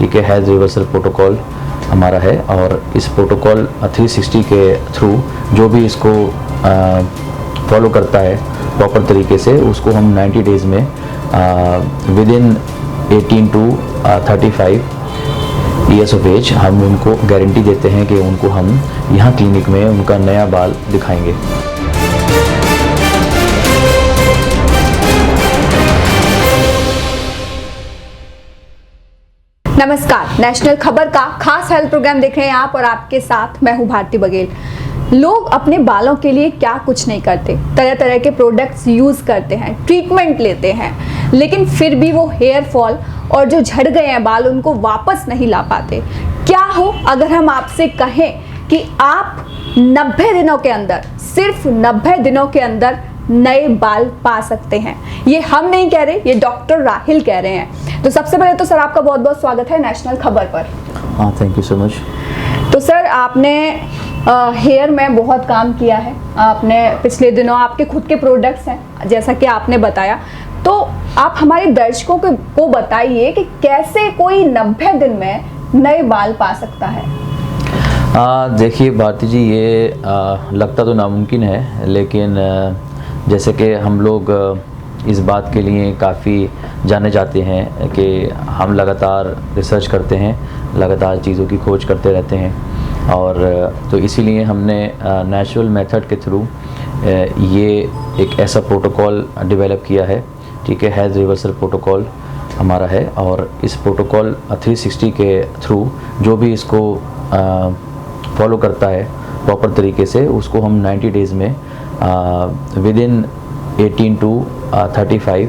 ठीक है, health reversal protocol हमारा है। और इस प्रोटोकॉल 360 के थ्रू जो भी इसको फॉलो करता है प्रॉपर तरीके से, उसको हम 90 डेज़ में within 18 to 35 years of age हम उनको गारंटी देते हैं कि उनको हम यहाँ क्लिनिक में उनका नया बाल दिखाएंगे। नमस्कार, नेशनल खबर का खास हेल्थ प्रोग्राम देख रहे हैं आप और आपके साथ मैं हूं भारती बघेल। लोग अपने बालों के लिए क्या कुछ नहीं करते, तरह तरह के प्रोडक्ट्स यूज करते हैं, ट्रीटमेंट लेते हैं, लेकिन फिर भी वो हेयर फॉल और जो झड़ गए हैं बाल उनको वापस नहीं ला पाते। क्या हो अगर हम आपसे कहें कि आप 90 दिनों के अंदर, सिर्फ 90 दिनों के अंदर नए बाल पा सकते हैं। ये हम नहीं कह रहे, ये डॉक्टर राहिल कह रहे हैं। तो सबसे पहले तो सर आपका बहुत बहुत स्वागत है नेशनल खबर पर। हाँ, थैंक यू सो मच। तो सर आपने हेयर में बहुत काम किया है, आपने पिछले दिनों आपके खुद के प्रोडक्ट्स हैं जैसा कि आपने बताया, तो आप हमारे दर्शकों को बताइए कि कैसे कोई 90 दिन में नए बाल पा सकता है। देखिए भारती जी, ये लगता तो नामुमकिन है, लेकिन जैसे कि हम लोग इस बात के लिए काफ़ी जाने जाते हैं कि हम लगातार रिसर्च करते हैं, लगातार चीज़ों की खोज करते रहते हैं, और तो इसीलिए हमने नेचुरल मेथड के थ्रू ये एक ऐसा प्रोटोकॉल डेवलप किया है। ठीक है, हेल्थ रिवर्सल प्रोटोकॉल हमारा है। और इस प्रोटोकॉल 360 के थ्रू जो भी इसको फॉलो करता है प्रॉपर तरीके से, उसको हम 90 डेज़ में within 18 to 35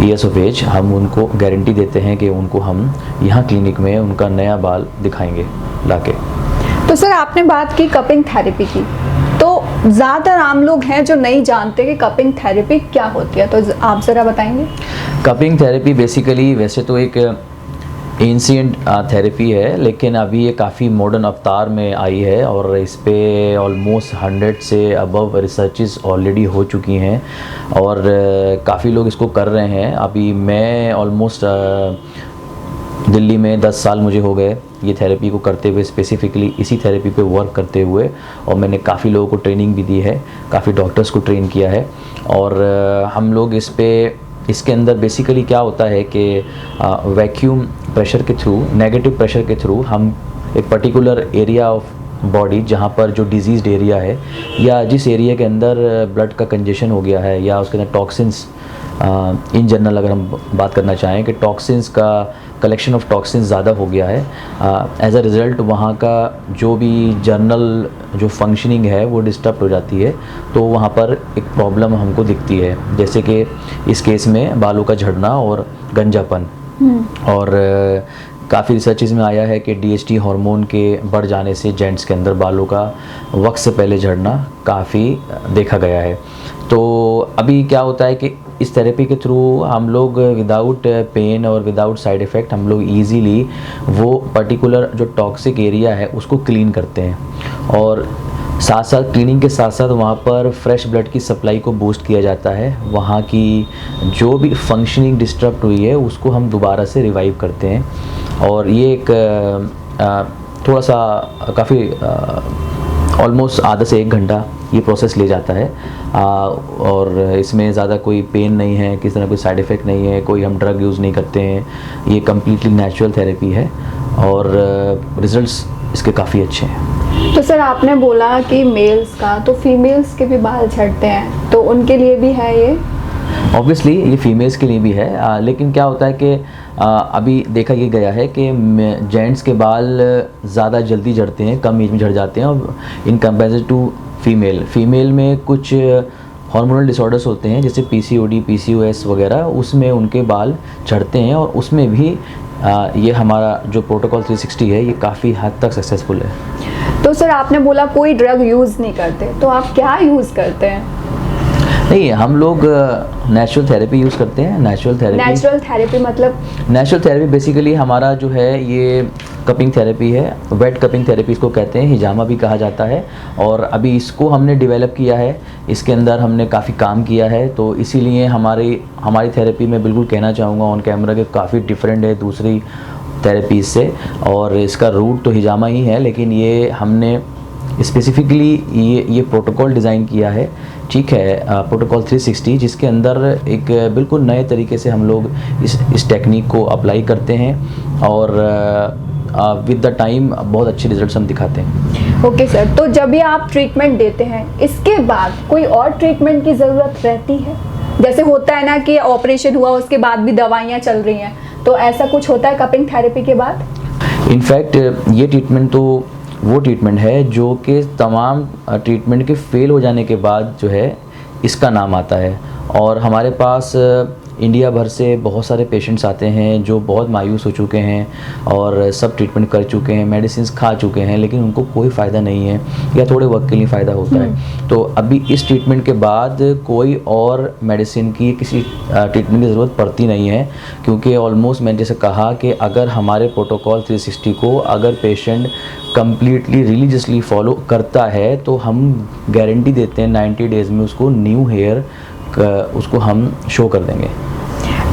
years of age हम उनको गारंटी देते हैं कि उनको हम यहाँ क्लिनिक में उनका नया बाल दिखाएंगे लाके। तो सर आपने बात की कपिंग थेरेपी की, तो ज़्यादातर आम लोग हैं जो नहीं जानते कि कपिंग थेरेपी क्या होती है, तो आप ज़रा बताएंगे। कपिंग थेरेपी बेसिकली वैसे तो एक एंशिएंट थेरेपी है, लेकिन अभी ये काफ़ी मॉडर्न अवतार में आई है और इस पे ऑलमोस्ट 100 से अबव रिसर्चेस ऑलरेडी हो चुकी हैं और काफ़ी लोग इसको कर रहे हैं। अभी मैं ऑलमोस्ट दिल्ली में 10 साल मुझे हो गए ये थेरेपी को करते हुए, स्पेसिफिकली इसी थेरेपी पे वर्क करते हुए, और मैंने काफ़ी लोगों को ट्रेनिंग भी दी है, काफ़ी डॉक्टर्स को ट्रेन किया है। और हम लोग इसके अंदर बेसिकली क्या होता है कि वैक्यूम प्रेशर के थ्रू, नेगेटिव प्रेशर के थ्रू हम एक पर्टिकुलर एरिया ऑफ बॉडी, जहाँ पर जो डिजीज़्ड एरिया है या जिस एरिया के अंदर ब्लड का कंजेशन हो गया है या उसके अंदर टॉक्सिन्स, इन जनरल अगर हम बात करना चाहें कि टॉक्सिन्स का कलेक्शन ऑफ टॉक्सिन्स ज़्यादा हो गया है, एज अ रिज़ल्ट वहाँ का जो भी जर्नल जो फंक्शनिंग है वो डिस्टर्ब हो जाती है, तो वहाँ पर एक प्रॉब्लम हमको दिखती है, जैसे कि इस केस में बालों का झड़ना और गंजापन। और काफ़ी रिसर्चेस में आया है कि DHT हार्मोन के बढ़ जाने से जेंट्स के अंदर बालों का वक्त से पहले झड़ना काफ़ी देखा गया है। तो अभी क्या होता है कि इस थेरेपी के थ्रू हम लोग विदाउट पेन और विदाउट साइड इफ़ेक्ट हम लोग इजीली वो पर्टिकुलर जो टॉक्सिक एरिया है उसको क्लीन करते हैं, और साथ साथ क्लीनिंग के साथ साथ वहाँ पर फ्रेश ब्लड की सप्लाई को बूस्ट किया जाता है। वहाँ की जो भी फंक्शनिंग डिस्टर्ब हुई है उसको हम दोबारा से रिवाइव करते हैं। और ये एक थोड़ा सा काफ़ी ऑलमोस्ट आधा से 1 घंटा ये प्रोसेस ले जाता है, और इसमें ज़्यादा कोई पेन नहीं है, किसी तरह कोई साइड इफ़ेक्ट नहीं है, कोई हम ड्रग यूज़ नहीं करते हैं। ये कम्प्लीटली नेचुरल थेरेपी है और रिज़ल्ट्स इसके काफ़ी अच्छे हैं। तो सर आपने बोला कि मेल्स का, तो फीमेल्स के भी बाल झड़ते हैं, तो उनके लिए भी है ये? ऑब्वियसली ये फीमेल्स के लिए भी है, लेकिन क्या होता है कि अभी देखा ये गया है कि जेंट्स के बाल ज़्यादा जल्दी झड़ते हैं, कम एज में झड़ जाते हैं, और इन कंपेरिजन टू फीमेल में कुछ हार्मोनल डिसऑर्डर्स होते हैं जैसे PCOD, PCOS वगैरह, उसमें उनके बाल झड़ते हैं, और उसमें भी ये हमारा जो प्रोटोकॉल 360 है ये काफ़ी हद तक सक्सेसफुल है। तो सर आपने बोला कोई ड्रग यूज़ नहीं करते, तो आप क्या यूज़ करते हैं? नहीं, हम लोग नेचुरल थेरेपी यूज़ करते हैं। नेचुरल थेरेपी मतलब? नेचुरल थेरेपी बेसिकली हमारा जो है ये कपिंग थेरेपी है, वेट कपिंग थेरेपी इसको कहते हैं, हिजामा भी कहा जाता है। और अभी इसको हमने डेवलप किया है, इसके अंदर हमने काफ़ी काम किया है, तो इसीलिए हमारी थेरेपी में बिल्कुल कहना चाहूँगा ऑन कैमरा के काफ़ी डिफरेंट है दूसरी थेरेपीज से, और इसका रूट तो हिजामा ही है, लेकिन ये हमने स्पेसिफिकली ये प्रोटोकॉल डिज़ाइन किया है, ठीक है, प्रोटोकॉल 360, जिसके अंदर एक बिल्कुल नए तरीके से हम लोग इस टेक्निक को अप्लाई करते हैं और विद द टाइम बहुत अच्छे रिजल्ट्स हम दिखाते हैं। ओके सर, तो जब भी आप ट्रीटमेंट देते हैं इसके बाद कोई और ट्रीटमेंट की ज़रूरत रहती है? जैसे होता है ना कि ऑपरेशन हुआ उसके बाद भी दवाइयाँ चल रही हैं, तो ऐसा कुछ होता है कपिंग थेरेपी के बाद? इनफैक्ट ये ट्रीटमेंट तो वो ट्रीटमेंट है जो कि तमाम ट्रीटमेंट के फेल हो जाने के बाद जो है इसका नाम आता है। और हमारे पास इंडिया भर से बहुत सारे पेशेंट्स आते हैं जो बहुत मायूस हो चुके हैं और सब ट्रीटमेंट कर चुके हैं, मेडिसिन खा चुके हैं, लेकिन उनको कोई फ़ायदा नहीं है या थोड़े वक्त के लिए फ़ायदा होता है। तो अभी इस ट्रीटमेंट के बाद कोई और मेडिसिन की, किसी ट्रीटमेंट की ज़रूरत पड़ती नहीं है, क्योंकि ऑलमोस्ट मैंने जैसे कहा कि अगर हमारे प्रोटोकॉल 360 को अगर पेशेंट कम्प्लीटली रिलीजियसली फॉलो करता है तो हम गारंटी देते हैं 90 डेज़ में उसको न्यू हेयर उसको हम शो कर देंगे।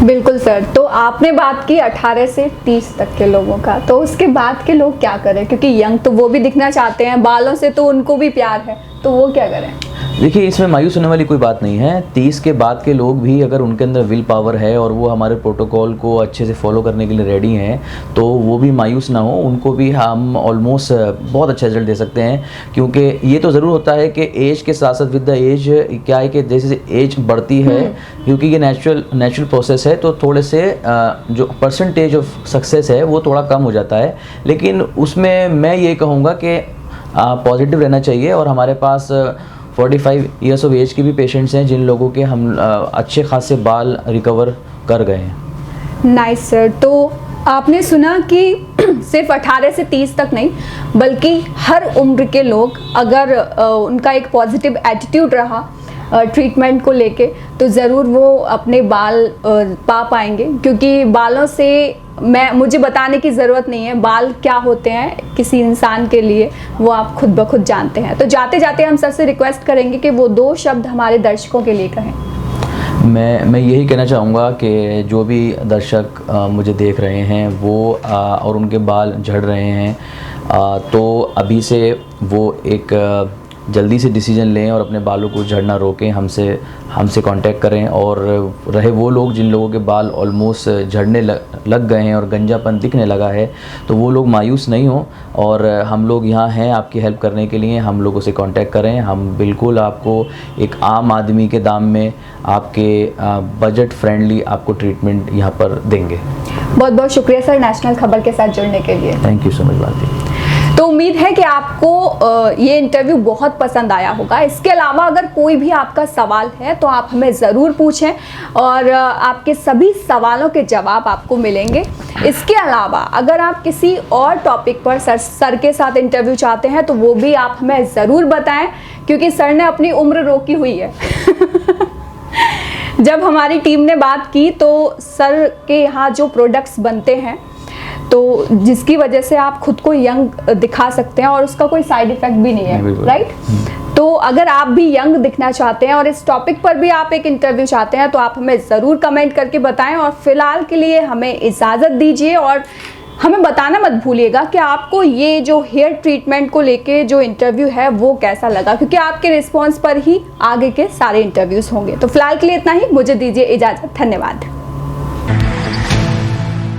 बिल्कुल सर, तो आपने बात की 18 से 30 तक के लोगों का, तो उसके बाद के लोग क्या करें? क्योंकि यंग तो वो भी दिखना चाहते हैं, बालों से तो उनको भी प्यार है, तो वो क्या करें? देखिए, इसमें मायूस होने वाली कोई बात नहीं है। 30 के बाद के लोग भी अगर उनके अंदर विल पावर है और वो हमारे प्रोटोकॉल को अच्छे से फॉलो करने के लिए रेडी हैं, तो वो भी मायूस ना हो, उनको भी हम ऑलमोस्ट बहुत अच्छा रिजल्ट दे सकते हैं। क्योंकि ये तो ज़रूर होता है कि एज के साथ साथ विद द एज क्या है कि जैसे एज बढ़ती है, क्योंकि ये नेचुरल प्रोसेस है, तो थोड़े से जो परसेंटेज ऑफ सक्सेस है वो थोड़ा कम हो जाता है। लेकिन उसमें मैं ये कहूँगा कि पॉजिटिव रहना चाहिए। और हमारे पास 45 ईयर्स ऑफ एज के भी पेशेंट्स हैं जिन लोगों के हम अच्छे खासे बाल रिकवर कर गए हैं। नाइस सर, तो आपने सुना कि सिर्फ 18 से 30 तक नहीं, बल्कि हर उम्र के लोग अगर उनका एक पॉजिटिव एटीट्यूड रहा ट्रीटमेंट को लेके, तो ज़रूर वो अपने बाल पा पाएंगे। क्योंकि बालों से मुझे बताने की ज़रूरत नहीं है बाल क्या होते हैं किसी इंसान के लिए, वो आप खुद ब खुद जानते हैं। तो जाते जाते हम सर से रिक्वेस्ट करेंगे कि वो 2 शब्द हमारे दर्शकों के लिए कहें। मैं यही कहना चाहूँगा कि जो भी दर्शक मुझे देख रहे हैं वो और उनके बाल झड़ रहे हैं, तो अभी से वो एक जल्दी से डिसीजन लें और अपने बालों को झड़ना रोकें, हमसे कांटेक्ट करें। और रहे वो लोग जिन लोगों के बाल ऑलमोस्ट झड़ने लग गए हैं और गंजापन दिखने लगा है, तो वो लोग मायूस नहीं हों, और हम लोग यहाँ हैं आपकी हेल्प करने के लिए। हम लोगों से कांटेक्ट करें, हम बिल्कुल आपको एक आम आदमी के दाम में आपके बजट फ्रेंडली आपको ट्रीटमेंट यहाँ पर देंगे। बहुत बहुत शुक्रिया सर नेशनल खबर के साथ जुड़ने के लिए। Thank you so much Bharti. तो उम्मीद है कि आपको ये इंटरव्यू बहुत पसंद आया होगा। इसके अलावा अगर कोई भी आपका सवाल है तो आप हमें ज़रूर पूछें और आपके सभी सवालों के जवाब आपको मिलेंगे। इसके अलावा अगर आप किसी और टॉपिक पर सर के साथ इंटरव्यू चाहते हैं तो वो भी आप हमें ज़रूर बताएं, क्योंकि सर ने अपनी उम्र रोकी हुई है। जब हमारी टीम ने बात की तो सर के यहाँ जो प्रोडक्ट्स बनते हैं, तो जिसकी वजह से आप खुद को यंग दिखा सकते हैं और उसका कोई साइड इफेक्ट भी नहीं है, राइट? तो अगर आप भी यंग दिखना चाहते हैं और इस टॉपिक पर भी आप एक इंटरव्यू चाहते हैं तो आप हमें ज़रूर कमेंट करके बताएं। और फिलहाल के लिए हमें इजाज़त दीजिए और हमें बताना मत भूलिएगा कि आपको ये जो हेयर ट्रीटमेंट को लेके जो इंटरव्यू है वो कैसा लगा, क्योंकि आपके रिस्पॉन्स पर ही आगे के सारे इंटरव्यूज़ होंगे। तो फिलहाल के लिए इतना ही, मुझे दीजिए इजाज़त। धन्यवाद।